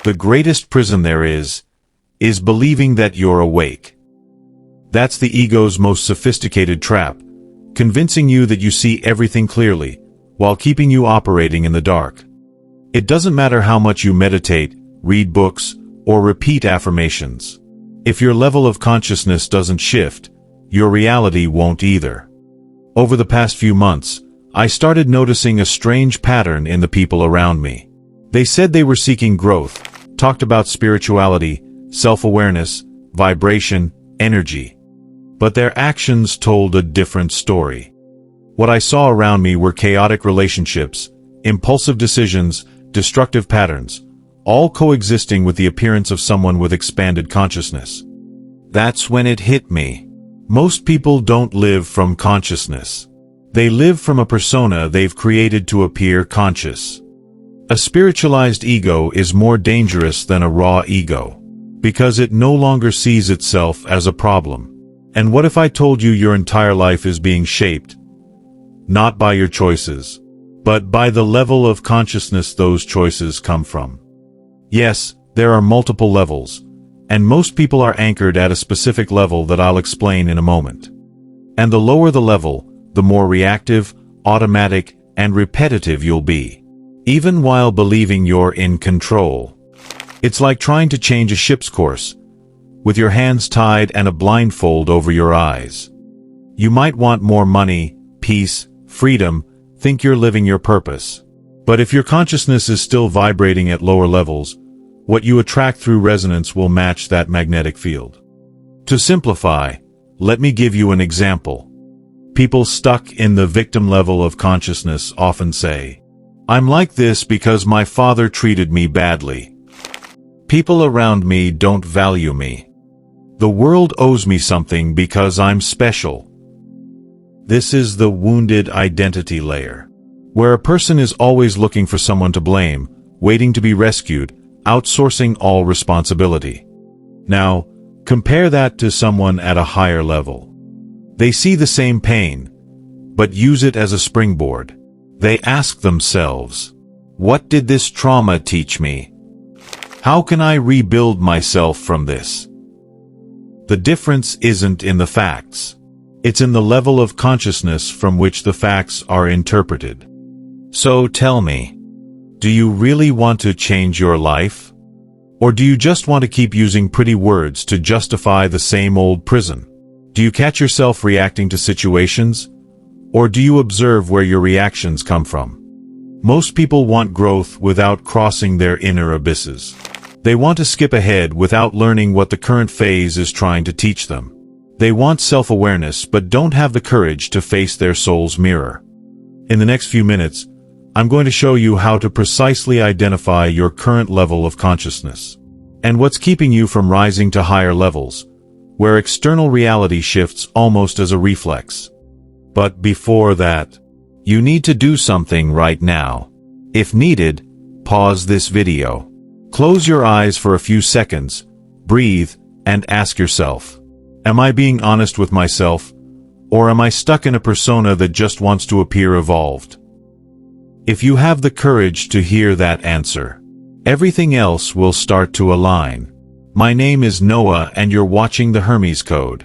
The greatest prison there is believing that you're awake. That's the ego's most sophisticated trap, convincing you that you see everything clearly, while keeping you operating in the dark. It doesn't matter how much you meditate, read books, or repeat affirmations. If your level of consciousness doesn't shift, your reality won't either. Over the past few months, I started noticing a strange pattern in the people around me. They said they were seeking growth, talked about spirituality, self-awareness, vibration, energy. But their actions told a different story. What I saw around me were chaotic relationships, impulsive decisions, destructive patterns, all coexisting with the appearance of someone with expanded consciousness. That's when it hit me. Most people don't live from consciousness. They live from a persona they've created to appear conscious. A spiritualized ego is more dangerous than a raw ego, because it no longer sees itself as a problem. And what if I told you your entire life is being shaped, not by your choices, but by the level of consciousness those choices come from? Yes, there are multiple levels, and most people are anchored at a specific level that I'll explain in a moment. And the lower the level, the more reactive, automatic, and repetitive you'll be, even while believing you're in control. It's like trying to change a ship's course, with your hands tied and a blindfold over your eyes. You might want more money, peace, freedom, think you're living your purpose. But if your consciousness is still vibrating at lower levels, what you attract through resonance will match that magnetic field. To simplify, let me give you an example. People stuck in the victim level of consciousness often say, "I'm like this because my father treated me badly. People around me don't value me. The world owes me something because I'm special." This is the wounded identity layer, where a person is always looking for someone to blame, waiting to be rescued, outsourcing all responsibility. Now, compare that to someone at a higher level. They see the same pain, but use it as a springboard. They ask themselves, "What did this trauma teach me? How can I rebuild myself from this?" The difference isn't in the facts. It's in the level of consciousness from which the facts are interpreted. So tell me, do you really want to change your life? Or do you just want to keep using pretty words to justify the same old prison? Do you catch yourself reacting to situations? Or do you observe where your reactions come from? Most people want growth without crossing their inner abysses. They want to skip ahead without learning what the current phase is trying to teach them. They want self-awareness but don't have the courage to face their soul's mirror. In the next few minutes, I'm going to show you how to precisely identify your current level of consciousness, and what's keeping you from rising to higher levels, where external reality shifts almost as a reflex. But before that, you need to do something right now. If needed, pause this video. Close your eyes for a few seconds, breathe, and ask yourself, am I being honest with myself, or am I stuck in a persona that just wants to appear evolved? If you have the courage to hear that answer, everything else will start to align. My name is Noah and you're watching the Hermes Code.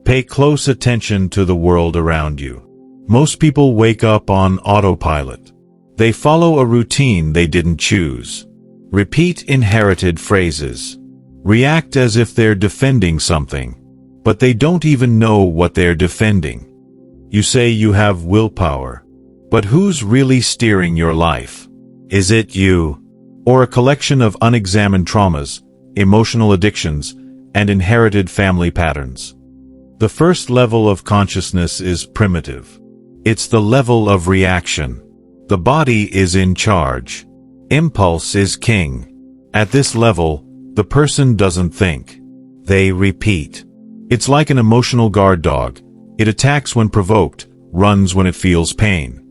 Pay close attention to the world around you. Most people wake up on autopilot. They follow a routine they didn't choose. Repeat inherited phrases. React as if they're defending something, but they don't even know what they're defending. You say you have willpower, but who's really steering your life? Is it you, or a collection of unexamined traumas, emotional addictions, and inherited family patterns? The first level of consciousness is primitive. It's the level of reaction. The body is in charge. Impulse is king. At this level, the person doesn't think. They repeat. It's like an emotional guard dog. It attacks when provoked, runs when it feels pain.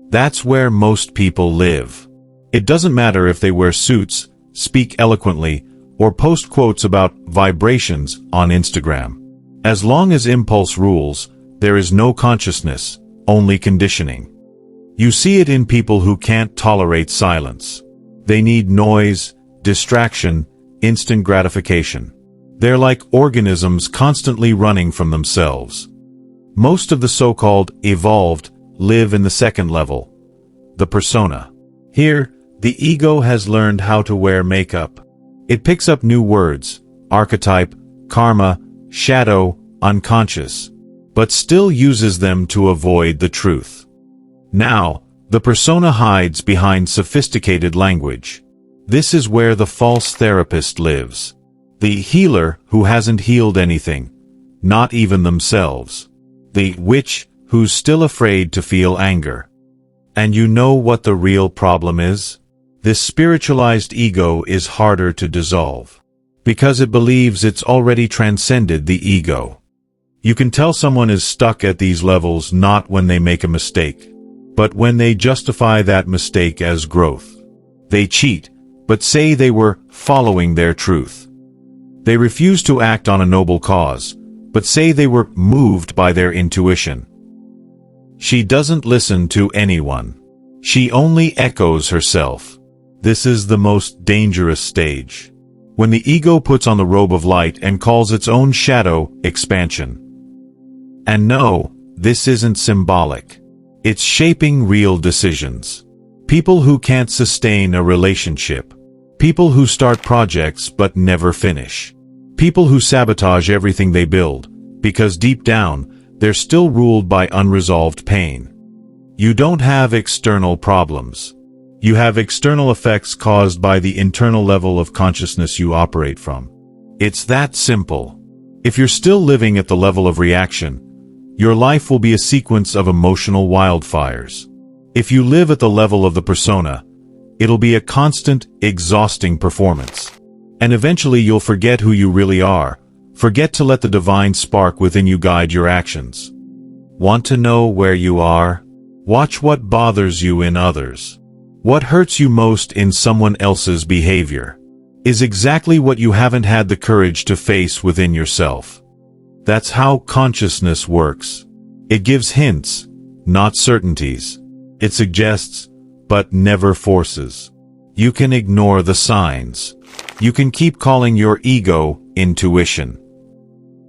That's where most people live. It doesn't matter if they wear suits, speak eloquently, or post quotes about vibrations on Instagram. As long as impulse rules, there is no consciousness, only conditioning. You see it in people who can't tolerate silence. They need noise, distraction, instant gratification. They're like organisms constantly running from themselves. Most of the so-called evolved live in the second level, the persona. Here, the ego has learned how to wear makeup. It picks up new words, archetype, karma, shadow, unconscious, but still uses them to avoid the truth. Now, the persona hides behind sophisticated language. This is where the false therapist lives. The healer who hasn't healed anything, not even themselves. The witch who's still afraid to feel anger. And you know what the real problem is? This spiritualized ego is harder to dissolve. Because it believes it's already transcended the ego. You can tell someone is stuck at these levels not when they make a mistake, but when they justify that mistake as growth. They cheat, but say they were following their truth. They refuse to act on a noble cause, but say they were moved by their intuition. She doesn't listen to anyone. She only echoes herself. This is the most dangerous stage. When the ego puts on the robe of light and calls its own shadow expansion. And no, this isn't symbolic. It's shaping real decisions. People who can't sustain a relationship. People who start projects but never finish. People who sabotage everything they build, because deep down, they're still ruled by unresolved pain. You don't have external problems. You have external effects caused by the internal level of consciousness you operate from. It's that simple. If you're still living at the level of reaction, your life will be a sequence of emotional wildfires. If you live at the level of the persona, it'll be a constant, exhausting performance. And eventually you'll forget who you really are, forget to let the divine spark within you guide your actions. Want to know where you are? Watch what bothers you in others. What hurts you most in someone else's behavior is exactly what you haven't had the courage to face within yourself. That's how consciousness works. It gives hints, not certainties. It suggests, but never forces. You can ignore the signs. You can keep calling your ego intuition.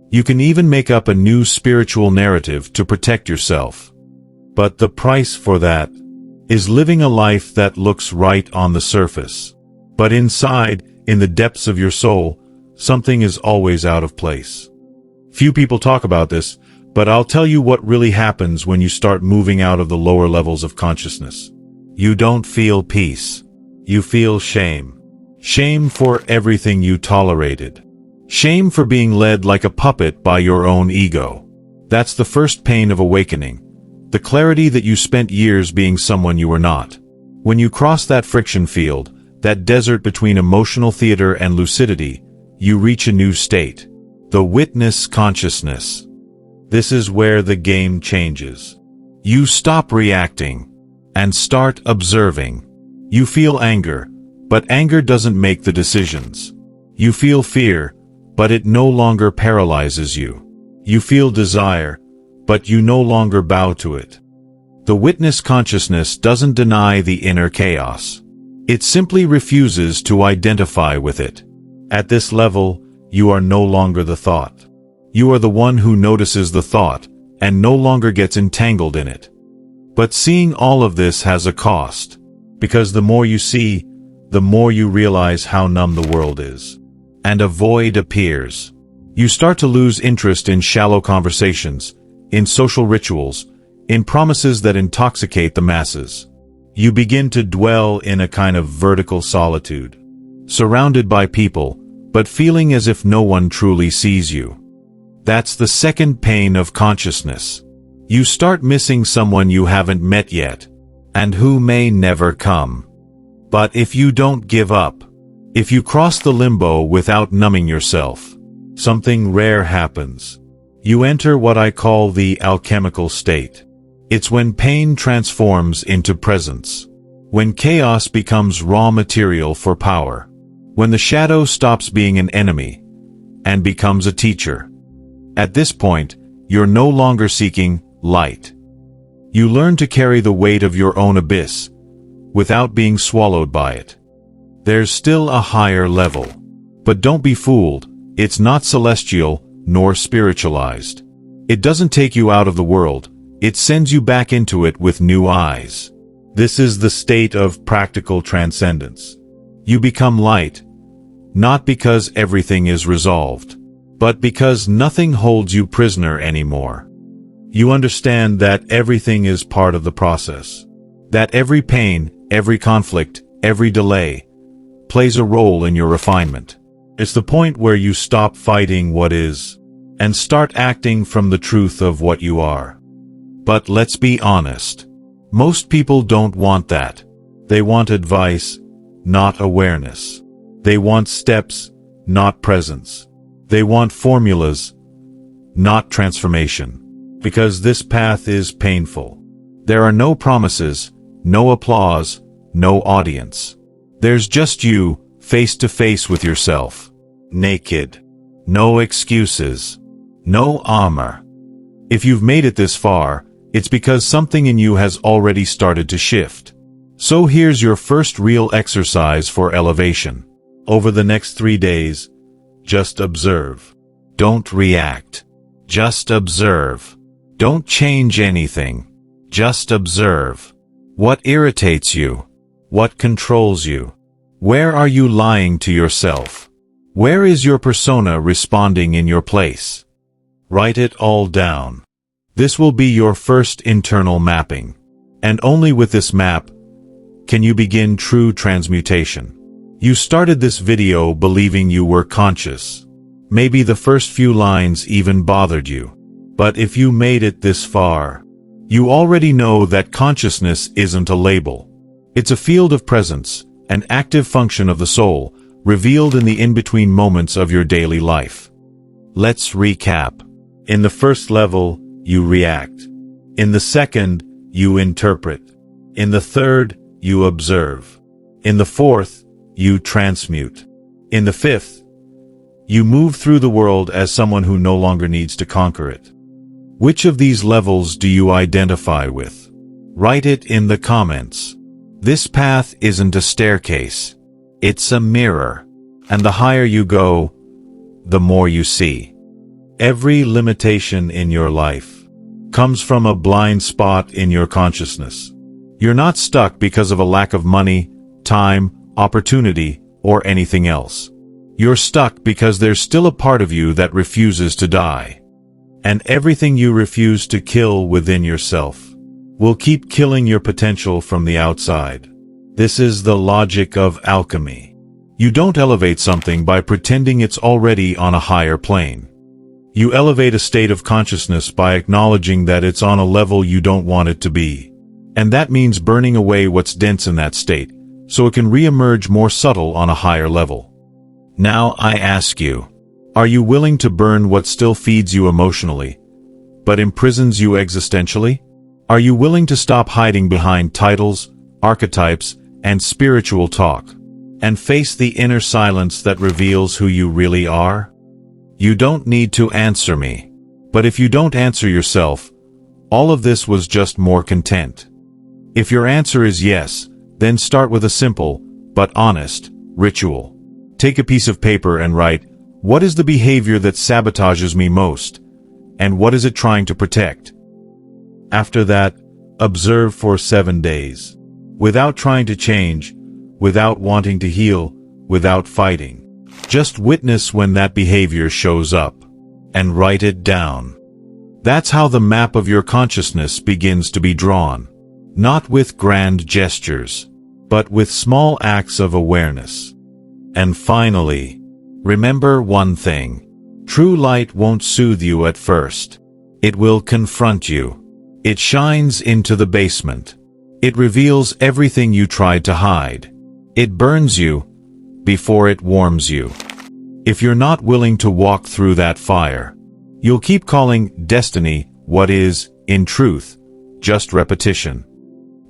You can even make up a new spiritual narrative to protect yourself. But the price for that is living a life that looks right on the surface. But inside, in the depths of your soul, something is always out of place. Few people talk about this, but I'll tell you what really happens when you start moving out of the lower levels of consciousness. You don't feel peace. You feel shame. Shame for everything you tolerated. Shame for being led like a puppet by your own ego. That's the first pain of awakening. The clarity that you spent years being someone you were not. When you cross that friction field, that desert between emotional theater and lucidity, you reach a new state. The witness consciousness. This is where the game changes. You stop reacting and start observing. You feel anger, but anger doesn't make the decisions. You feel fear, but it no longer paralyzes you. You feel desire, but you no longer bow to it. The witness consciousness doesn't deny the inner chaos. It simply refuses to identify with it. At this level, you are no longer the thought. You are the one who notices the thought, and no longer gets entangled in it. But seeing all of this has a cost, because the more you see, the more you realize how numb the world is. And a void appears. You start to lose interest in shallow conversations, in social rituals, in promises that intoxicate the masses. You begin to dwell in a kind of vertical solitude, surrounded by people, but feeling as if no one truly sees you. That's the second pain of consciousness. You start missing someone you haven't met yet, and who may never come. But if you don't give up, if you cross the limbo without numbing yourself, something rare happens. You enter what I call the alchemical state. It's when pain transforms into presence. When chaos becomes raw material for power. When the shadow stops being an enemy and becomes a teacher. At this point, you're no longer seeking light. You learn to carry the weight of your own abyss without being swallowed by it. There's still a higher level. But don't be fooled, it's not celestial nor spiritualized. It doesn't take you out of the world, it sends you back into it with new eyes. This is the state of practical transcendence. You become light, not because everything is resolved, but because nothing holds you prisoner anymore. You understand that everything is part of the process. That every pain, every conflict, every delay plays a role in your refinement. It's the point where you stop fighting what is and start acting from the truth of what you are. But let's be honest. Most people don't want that. They want advice, not awareness. They want steps, not presence. They want formulas, not transformation. Because this path is painful. There are no promises, no applause, no audience. There's just you, face to face with yourself. Naked. No excuses. No armor. If you've made it this far, it's because something in you has already started to shift. So here's your first real exercise for elevation. Over the next 3 days, just observe. Don't react. Just observe. Don't change anything. Just observe. What irritates you? What controls you? Where are you lying to yourself? Where is your persona responding in your place? Write it all down. This will be your first internal mapping. And only with this map can you begin true transmutation. You started this video believing you were conscious. Maybe the first few lines even bothered you. But if you made it this far, you already know that consciousness isn't a label. It's a field of presence, an active function of the soul, revealed in the in-between moments of your daily life. Let's recap. In the first level, you react. In the second, you interpret. In the third, you observe. In the fourth, you transmute. In the fifth, you move through the world as someone who no longer needs to conquer it. Which of these levels do you identify with? Write it in the comments. This path isn't a staircase. It's a mirror. And the higher you go, the more you see. Every limitation in your life comes from a blind spot in your consciousness. You're not stuck because of a lack of money, time, opportunity, or anything else. You're stuck because there's still a part of you that refuses to die. And everything you refuse to kill within yourself will keep killing your potential from the outside. This is the logic of alchemy. You don't elevate something by pretending it's already on a higher plane. You elevate a state of consciousness by acknowledging that it's on a level you don't want it to be. And that means burning away what's dense in that state, so it can re-emerge more subtle on a higher level. Now I ask you, are you willing to burn what still feeds you emotionally, but imprisons you existentially? Are you willing to stop hiding behind titles, archetypes, and spiritual talk, and face the inner silence that reveals who you really are? You don't need to answer me. But if you don't answer yourself, all of this was just more content. If your answer is yes, then start with a simple, but honest, ritual. Take a piece of paper and write, what is the behavior that sabotages me most? And what is it trying to protect? After that, observe for 7 days. Without trying to change, without wanting to heal, without fighting. Just witness when that behavior shows up, and write it down. That's how the map of your consciousness begins to be drawn. Not with grand gestures, but with small acts of awareness. And finally, remember one thing. True light won't soothe you at first. It will confront you. It shines into the basement. It reveals everything you tried to hide. It burns you before it warms you. If you're not willing to walk through that fire, you'll keep calling destiny what is, in truth, just repetition.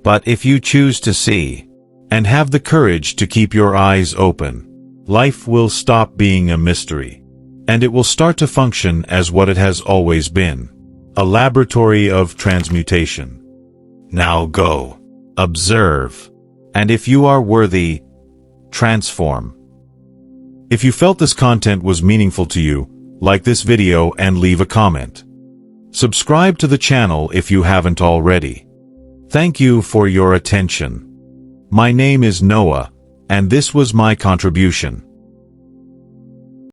But if you choose to see, and have the courage to keep your eyes open, life will stop being a mystery, and it will start to function as what it has always been, a laboratory of transmutation. Now go, observe, and if you are worthy, transform. If you felt this content was meaningful to you, like this video and leave a comment. Subscribe to the channel if you haven't already. Thank you for your attention. My name is Noah, and this was my contribution.